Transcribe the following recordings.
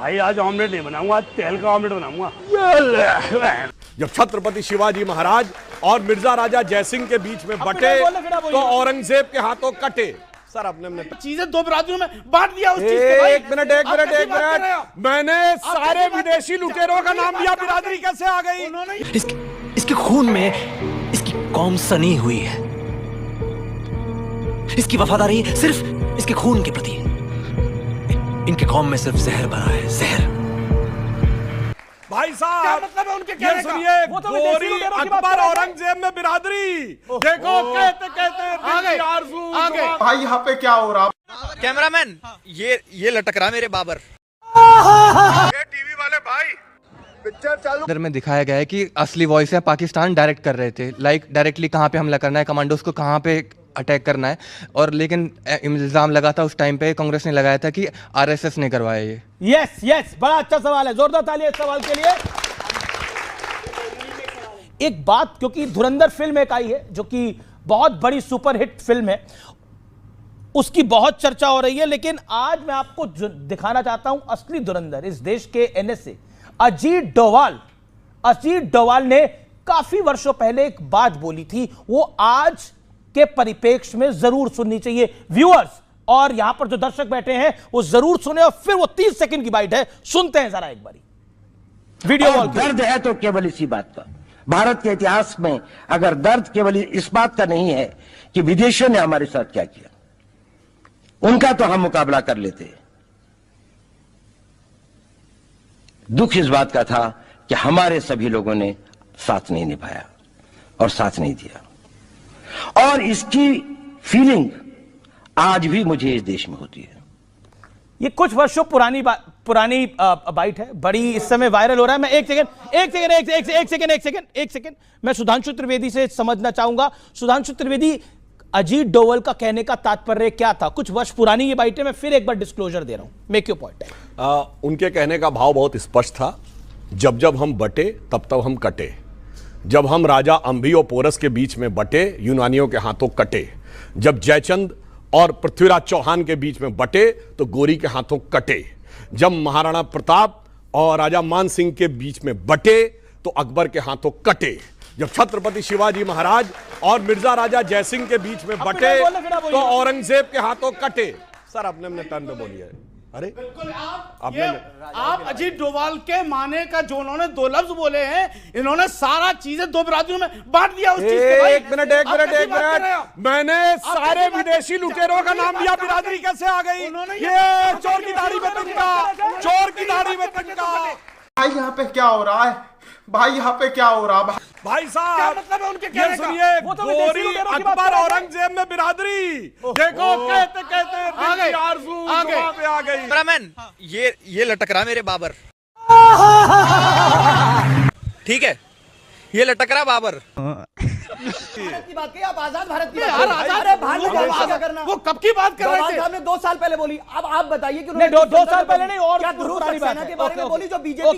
भाई आज ऑमलेट नहीं बनाऊंगा, आज तेल का ऑमलेट बनाऊंगा। जब छत्रपति शिवाजी महाराज और मिर्जा राजा जयसिंह के बीच में बटे तो औरंगजेब के हाथों कटे। सर अपने चीजें दो बिरादरियों में बांट दिया उस चीज को भाई। एक मिनट मैंने सारे विदेशी लुटेरों का नाम लिया, बिरादरी कैसे आ गई? इसके खून में इसकी कौम सनी हुई है। इसकी वफादारी सिर्फ इसके खून के प्रति। इनके कौम में सिर्फ जहर भरा है, जहर। भाई साहब क्या मतलब है उनके कहने का? सुनिए, वो तो गोरी अकबर औरंगजेब में बिरादरी देखो, कहते आगे भाई यहाँ पे क्या हो रहा? कैमरामैन ये लटक रहा मेरे बाबर। टीवी वाले भाई पिक्चर चालू। अंदर में दिखाया गया है कि असली वॉइस है पाकिस्तान डायरेक्ट कर रहे थे, लाइक डायरेक्टली कहाँ पे हमला करना है, कमांडोज को कहाँ पे अटैक करना है। और लेकिन इल्जाम लगा था उस टाइम पे, कांग्रेस ने लगाया था कि आरएसएस ने करवाया ये। यस बड़ा अच्छा सवाल है, जोरदार ताली इस सवाल के लिए। एक बात, क्योंकि धुरंधर फिल्म एक आई है जो कि बहुत बड़ी सुपरहिट फिल्म है, उसकी बहुत चर्चा हो रही है, लेकिन आज मैं आपको दिखाना चाहता हूं असली धुरंधर, इस देश के एनएसए अजीत डोवाल ने काफी वर्षों पहले एक बात बोली थी, वो आज के परिप्रेक्ष्य में जरूर सुननी चाहिए व्यूअर्स, और यहां पर जो दर्शक बैठे हैं वो जरूर सुने, और फिर वो 30 सेकंड की बाइट है, सुनते हैं जरा एक बारी वीडियो कॉल। दर्द है तो केवल इसी बात का, भारत के इतिहास में अगर दर्द केवल इस बात का नहीं है कि विदेशियों ने हमारे साथ क्या किया, उनका तो हम मुकाबला कर लेते। दुख इस बात का था कि हमारे सभी लोगों ने साथ नहीं निभाया और साथ नहीं दिया, और इसकी फीलिंग आज भी मुझे इस देश में होती है। ये कुछ वर्षों पुरानी बाइट है, बड़ी इस समय वायरल हो रहा है। मैं एक सेकंड मैं सुधांशु त्रिवेदी से समझना चाहूंगा। सुधांशु त्रिवेदी, अजीत डोवल का कहने का तात्पर्य क्या था? कुछ वर्ष पुरानी ये बाइट है, मैं फिर एक बार डिस्क्लोजर दे रहा हूं, मेक योर पॉइंट। उनके कहने का भाव बहुत स्पष्ट था, जब जब हम बटे तब तब हम कटे। जब हम राजा अम्बियोपोरस के बीच में बटे, यूनानियों के हाथों कटे। जब जयचंद और पृथ्वीराज चौहान के बीच में बटे तो गोरी के हाथों कटे। जब महाराणा प्रताप और राजा मान सिंह के बीच में बटे तो अकबर के हाथों कटे। जब छत्रपति शिवाजी महाराज और मिर्जा राजा जयसिंह के बीच में बटे तो औरंगजेब के हाथों कटे। सर अपने टर्न पे बोलिए। अरे आप अजीत डोवाल के माने का जो उन्होंने दो लफ्ज बोले हैं, इन्होंने सारा चीजें दो बिरादरियों में बांट दिया उस चीज को भाई। एक मिनट मैंने सारे विदेशी लुटेरों का नाम लिया, बिरादरी कैसे आ गई? ये चोर की दाढ़ी में तिनका, चोर की दाढ़ी में तिनका। भाई यहाँ पे क्या हो रहा है? भाई यहाँ पे क्या हो रहा? भाई साहब क्या मतलब है उनके कहने का? सुनिए, वो तो गोरी अकबर औरंगजेब में बिरादरी देखो, कहते आगे आ गई। कैमरामैन ये लटक रहा मेरे बाबर। ठीक है, ये लटक रहा बाबर। भारत की बात की, आप आजाद भारत की बात यार, आजाद करना। वो कब की बात कर रहे थे? साहब ने 2 साल पहले बोली, अब आप बताइए कि नहीं, 2 साल पहले नहीं, और क्या पुरानी बात है। के बारे में बोली जो बीजेपी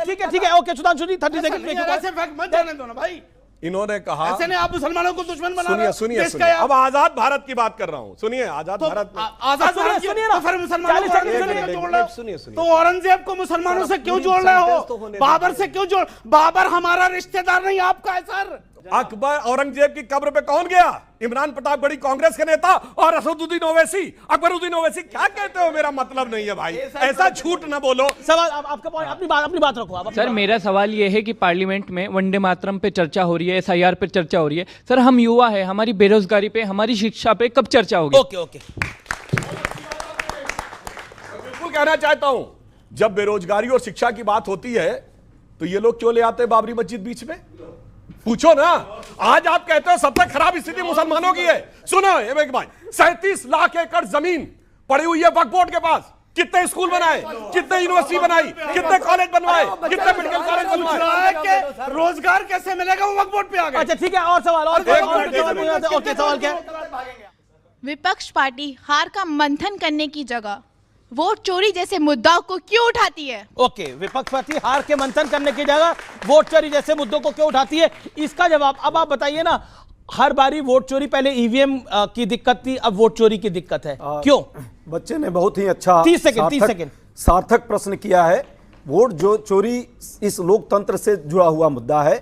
ठीक है, ओके सुधांशु जी 30 सेकंड ऐसे फैक्ट मत जाने दो ना भाई। इन्होंने कहा, ऐसे नहीं आप मुसलमानों को दुश्मन बना रहे हो। सुनिए अब आजाद भारत की बात कर रहा हूं। सुनिए आजाद भारत, आजाद सुनिए ना, फिर मुसलमानों को जोड़ रहे हो तो औरंगजेब को मुसलमानों से क्यों जोड़ रहे हो? बाबर से क्यों जोड़? बाबर हमारा रिश्तेदार नहीं, आपका है सर। अकबर औरंगजेब की कब्र पे कौन गया? इमरान प्रतापगढ़ी कांग्रेस के नेता और असदुद्दीन ओवैसी, अकबरुद्दीन ओवैसी। क्या कहते हो? मेरा मतलब नहीं है भाई, ऐसा झूठ ना बोलो। सवाल आपका पॉइंट, अपनी बात रखो आप। सर मेरा सवाल ये है कि पार्लियामेंट में वंदे मातरम पे चर्चा हो रही है, एसआईआर पे चर्चा हो रही है। सर हम युवा है, हमारी बेरोजगारी पे, हमारी शिक्षा पे कब चर्चा होगी? ओके बिल्कुल कहना चाहता हूं, जब बेरोजगारी और शिक्षा की बात होती है तो ये लोग क्यों ले आते हैं बाबरी मस्जिद बीच में? पूछो ना। आज आप कहते हो सबसे खराब स्थिति मुसलमानों की है। सुनो एक बात, 37 लाख एकड़ जमीन पड़ी हुई है वक्फ बोर्ड के पास। कितने स्कूल बनाए, कितने यूनिवर्सिटी बनाई, कितने कॉलेज बनवाए, कितने मेडिकल कॉलेज बनवाए? रोजगार कैसे मिलेगा? वो वक्फ बोर्ड पे आ गए। अच्छा ठीक है, और सवाल ओके, सवाल क्या? विपक्ष पार्टी हार का मंथन करने की जगह वोट चोरी जैसे मुद्दों को क्यों उठाती है? ओके, विपक्ष पार्टी हार के मंथन करने की जगह वोट चोरी जैसे मुद्दों को क्यों उठाती है, इसका जवाब अब आप बताइए ना। हर बारी वोट चोरी, पहले ईवीएम की दिक्कत थी, अब वोट चोरी की दिक्कत है, क्यों? बच्चे ने बहुत ही अच्छा 30 सेकंड सार्थक प्रश्न किया है। वोट जो चोरी इस लोकतंत्र से जुड़ा हुआ मुद्दा है।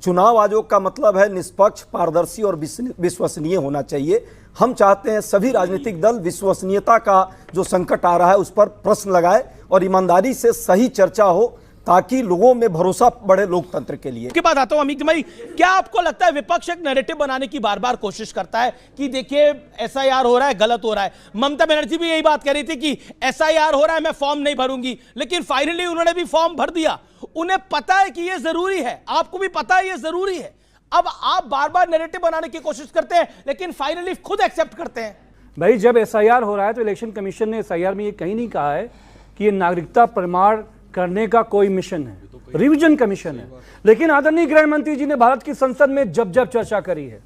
चुनाव आयोग का मतलब है निष्पक्ष, पारदर्शी और विश्वसनीय होना चाहिए। हम चाहते हैं सभी राजनीतिक दल विश्वसनीयता का जो संकट आ रहा है उस पर प्रश्न लगाए और ईमानदारी से सही चर्चा हो, ताकि लोगों में भरोसा बढ़े लोकतंत्र के लिए। के बाद आता हूं अमित भाई, क्या आपको लगता है विपक्ष एक नैरेटिव बनाने की बार बार कोशिश करता है कि देखिए एसआईआर हो रहा है, गलत हो रहा है। ममता बनर्जी भी यही बात कह रही थी कि एसआईआर हो रहा है, मैं फॉर्म नहीं भरूंगी, लेकिन फाइनली उन्होंने भी फॉर्म भर दिया। उन्हें पता है कि यह जरूरी है, आपको भी पता है यह जरूरी है। अब आप बार बार नैरेटिव बनाने की कोशिश करते हैं, लेकिन फाइनली खुद एक्सेप्ट करते हैं। भाई जब एसआईआर हो रहा है तो इलेक्शन कमीशन ने एसआईआर में ये कहीं नहीं कहा है कि ये नागरिकता प्रमाण करने का कोई मिशन है, रिवीजन कमीशन है। लेकिन आदरणीय गृह मंत्री जी ने भारत की संसद में जब जब चर्चा करी है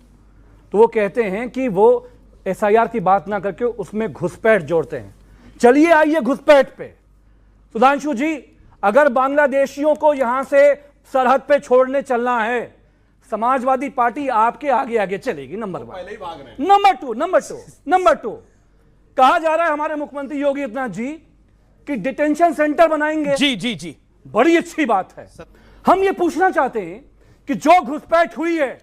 तो वो कहते हैं कि वो एसआईआर की बात ना करके उसमें घुसपैठ जोड़ते हैं। चलिए आइए घुसपैठ पे। सुधांशु जी, अगर बांग्लादेशियों को यहां से सरहद पे छोड़ने चलना है, समाजवादी पार्टी आपके आगे आगे चलेगी। नंबर 1। नंबर टू कहा जा रहा है हमारे मुख्यमंत्री योगी आदित्यनाथ जी कि डिटेंशन सेंटर बनाएंगे। जी बड़ी अच्छी बात है। हम ये पूछना चाहते हैं कि जो घुसपैठ हुई है,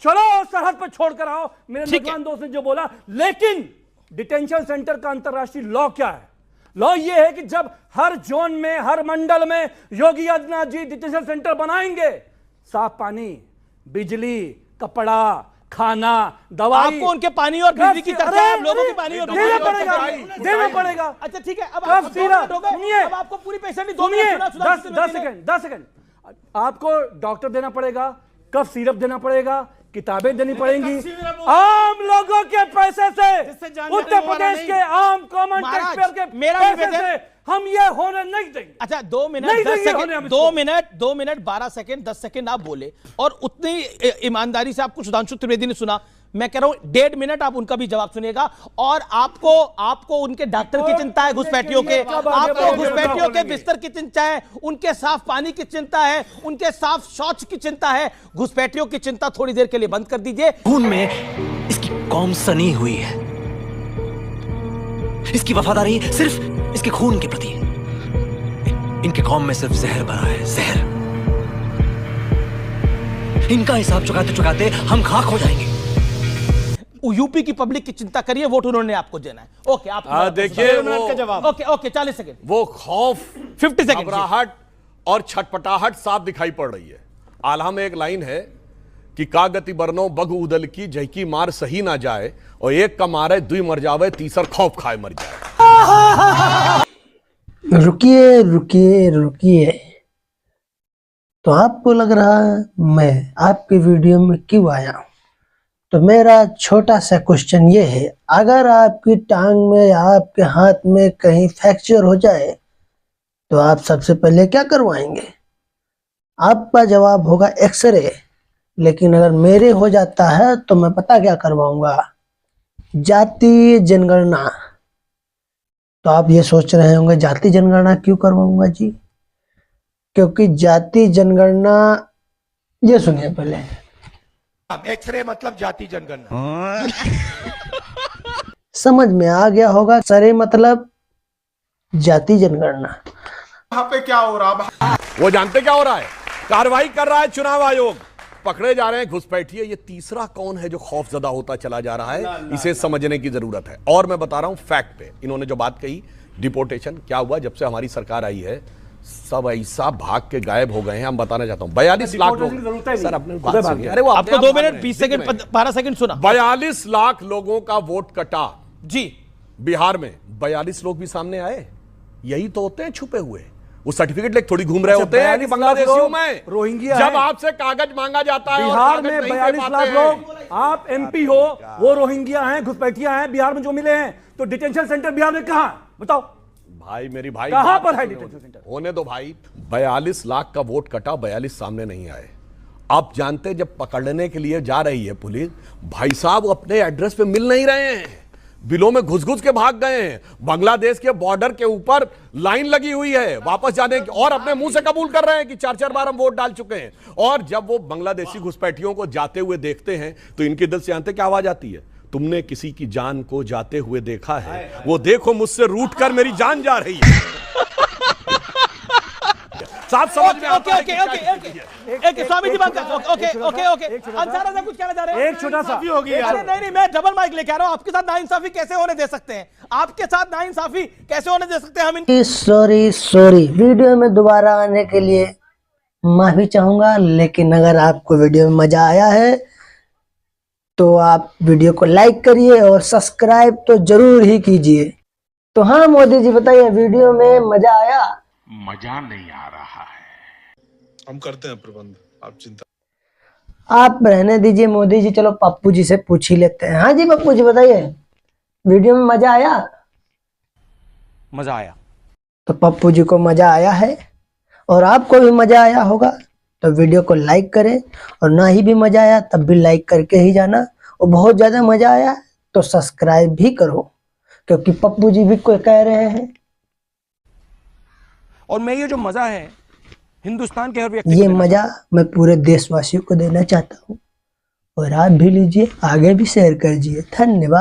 चलो सरहद पर छोड़कर आओ, मेरे नौजवान दोस्त ने जो बोला, लेकिन डिटेंशन सेंटर का अंतरराष्ट्रीय लॉ क्या है? लॉ ये है कि जब हर जोन में, हर मंडल में योगी आदित्यनाथ जी डिटेंशन सेंटर बनाएंगे, साफ पानी, बिजली, कपड़ा, खाना, दवाई, आपको उनके पानी और बिजली की तरफ आप लोगों की पानी और देना पड़ेगा। अच्छा ठीक है, अब आपको पूरी पेशेंट 10 सेकंड आपको डॉक्टर देना पड़ेगा, कफ सिरप देना पड़ेगा, किताबें देनी पड़ेंगी, आम लोगों के पैसे से, उत्तर प्रदेश के आम कॉमन टैक्सपेयर के पैसे से हम ये होने नहीं देंगे। अच्छा 2 minute 10 second 2 minute 12 second 10 second आप बोले और उतनी ईमानदारी से आपको सुधांशु त्रिवेदी ने सुना। मैं कह रहा हूं 1.5 मिनट आप उनका भी जवाब सुनिएगा। और आपको उनके डॉक्टर की चिंता है, घुसपैठियों के, आपको घुसपैठियों के बिस्तर की चिंता है, उनके साफ पानी की चिंता है, उनके साफ शौच की चिंता है। घुसपैठियों की चिंता थोड़ी देर के लिए बंद कर दीजिए। खून में इसकी कौम सनी हुई है, इसकी वफादारी सिर्फ इसके खून के प्रति। इनके कौम में सिर्फ जहर भरा है, जहर। इनका हिसाब चुकाते चुकाते हम खाक हो जाएंगे। यूपी की पब्लिक की चिंता करिए, वोट उन्होंने आपको देना है। ओके, आप देखिए ओके 40 सेकंड। वो खौफ, 50 सेकंड, घबराहट और छटपटाहट साफ दिखाई पड़ रही है। आल्हा में एक लाइन है कि का गति बरनो बग उदल की, जैकी मार सही ना जाए, और एक का मारे दुई मर जावे, तीसर खौफ खाए मर जाए। रुकिए। तो आपको लग रहा है मैं आपके वीडियो में क्यों आया हूं? तो मेरा छोटा सा क्वेश्चन ये है, अगर आपकी टांग में या आपके हाथ में कहीं फ्रैक्चर हो जाए तो आप सबसे पहले क्या करवाएंगे? आपका जवाब होगा एक्सरे। लेकिन अगर मेरे हो जाता है तो मैं पता क्या करवाऊंगा? जाति जनगणना। तो आप ये सोच रहे होंगे जाति जनगणना क्यों करवाऊंगा जी? क्योंकि जाति जनगणना, ये सुनिए पहले, एक्सरे मतलब जाति जनगणना। समझ में आ गया होगा। सरे मतलब जाति जनगणना। यहाँ पे क्या हो रहा है? वो जानते क्या हो रहा है? कार्रवाई कर रहा है चुनाव आयोग, पकड़े जा रहे हैं घुसपैठिए। ये तीसरा कौन है जो खौफजदा होता चला जा रहा है? इसे समझने की जरूरत है। और मैं बता रहा हूं फैक्ट पे, इन्होंने जो बात कही डिपोर्टेशन, क्या हुआ जब से हमारी सरकार आई है, सब ऐसा भाग के गायब हो गए हैं। हम बताना चाहता हूं 42 लाख लोग, सर अपने बात सुनिए। अरे वो आपको 2 मिनट 20 सेकंड 12 सेकंड सुना। 42 लाख लोगों का वोट कटा जी बिहार में। 42 लोग भी सामने आए, यही तो होते हैं छुपे हुए। वो सर्टिफिकेट लेके थोड़ी घूम रहे होते हैं कि बांग्लादेशियों में रोहिंग्या। जब आपसे कागज मांगा जाता है बिहार में 42 लाख लोग, आप एमपी हो, वो रोहिंग्या हैं, घुसपैठिया हैं बिहार में जो मिले हैं। तो डिटेंशन सेंटर बिहार में कहां, बताओ भाई? मेरी भाई कहां पर है डिटेंशन सेंटर? होने दो भाई। 42 लाख का वोट कटा, 42 सामने नहीं आए। आप जानते जब पकड़ने के लिए जा रही है पुलिस, भाई साहब अपने एड्रेस पे मिल नहीं रहे हैं, बिलों में घुस घुस के भाग गए हैं। बांग्लादेश के बॉर्डर के ऊपर लाइन लगी हुई है वापस जाने की, और अपने मुंह से कबूल कर रहे हैं कि 4-4 बार हम वोट डाल चुके हैं। और जब वो बांग्लादेशी घुसपैठियों को जाते हुए देखते हैं तो इनके दिल से जानते क्या आवाज आती है? तुमने किसी की जान को जाते हुए देखा है? वो देखो मुझसे रूठ कर मेरी जान जा रही है। साफ समझ में आता है कि ओके क्या ओके स्थिति है। ओके स्वामी जी बात ओके ओके ओके अंसारा साहब कुछ कहना चाह रहे हैं? एक छोटा सा अरे नहीं मैं डबल माइक लेके आ रहा हूं। आपके साथ नाइंसाफी कैसे होने दे सकते हैं? आपके साथ नाइंसाफी कैसे होने दे सकते हैं? हम सॉरी वीडियो में दोबारा आने के लिए माफी चाहूंगा, लेकिन अगर आपको वीडियो में मजा आया है तो आप वीडियो को लाइक करिए और सब्सक्राइब तो जरूर ही कीजिए। तो हाँ मोदी जी बताइए, वीडियो में मजा आया? मजा नहीं आ रहा है। हम करते हैं प्रबंध, आप चिंता। आप रहने दीजिए मोदी जी, चलो पप्पू जी से पूछ ही लेते हैं। हाँ जी पप्पू जी बताइए, वीडियो में मजा आया? मजा आया। तो पप्पू जी को मजा आया है और आपको भी मजा आया होगा, तो वीडियो को लाइक करें, और ना ही भी मजा आया तब भी लाइक करके ही जाना, और बहुत ज्यादा मजा आया तो सब्सक्राइब भी करो, क्योंकि पप्पू जी भी कोई कह रहे हैं। और मैं ये जो मजा है हिंदुस्तान के हर व्यक्ति ये मजा मैं पूरे देशवासियों को देना चाहता हूँ, और आप भी लीजिए, आगे भी शेयर कर दीजिए। धन्यवाद।